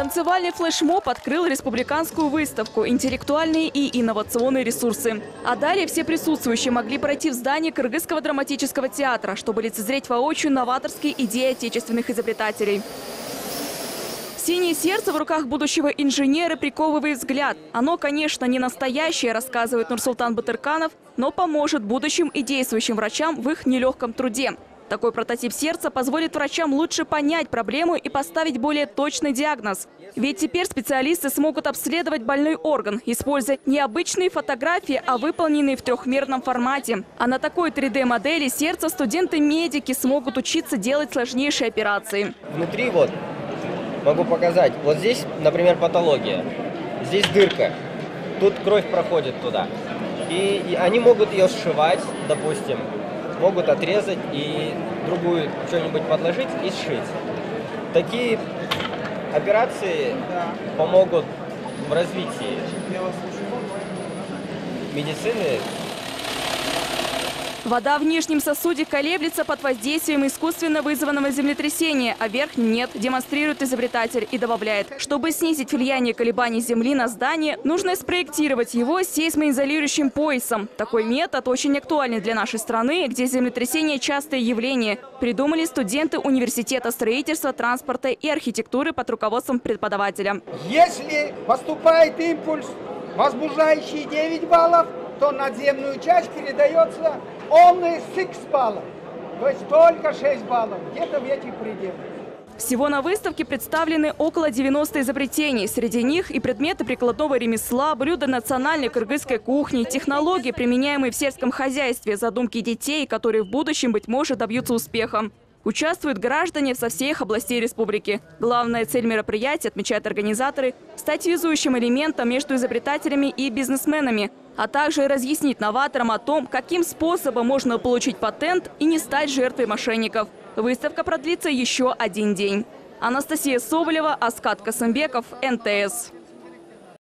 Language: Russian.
Танцевальный флешмоб открыл республиканскую выставку «Интеллектуальные и инновационные ресурсы». А далее все присутствующие могли пройти в здание Кыргызского драматического театра, чтобы лицезреть воочию новаторские идеи отечественных изобретателей. «Синее сердце» в руках будущего инженера приковывает взгляд. Оно, конечно, не настоящее, рассказывает Нурсултан Батырканов, но поможет будущим и действующим врачам в их нелегком труде. Такой прототип сердца позволит врачам лучше понять проблему и поставить более точный диагноз. Ведь теперь специалисты смогут обследовать больной орган, используя не обычные фотографии, а выполненные в трехмерном формате. А на такой 3D-модели сердца студенты-медики смогут учиться делать сложнейшие операции. Внутри вот могу показать. Вот здесь, например, патология. Здесь дырка. Тут кровь проходит туда. И они могут ее сшивать, допустим. Могут отрезать и другую что-нибудь подложить и сшить. Такие операции помогут в развитии медицины. Вода в нижнем сосуде колеблется под воздействием искусственно вызванного землетрясения, а верхнем нет, демонстрирует изобретатель и добавляет. Чтобы снизить влияние колебаний Земли на здание, нужно спроектировать его сейсмоизолирующим поясом. Такой метод очень актуальный для нашей страны, где землетрясения – частое явление. Придумали студенты Университета строительства, транспорта и архитектуры под руководством преподавателя. Если поступает импульс, возбуждающий 9 баллов, то надземную часть передается only 6 баллов. То есть только 6 баллов, где-то в этих пределах. Всего на выставке представлены около 90 изобретений. Среди них и предметы прикладного ремесла, блюда национальной кыргызской кухни, технологии, применяемые в сельском хозяйстве, задумки детей, которые в будущем, быть может, добьются успеха. Участвуют граждане со всех областей республики. Главная цель мероприятия, отмечают организаторы, стать связующим элементом между изобретателями и бизнесменами, а также разъяснить новаторам о том, каким способом можно получить патент и не стать жертвой мошенников. Выставка продлится еще один день. Анастасия Соболева, Аскат Касымбеков, НТС.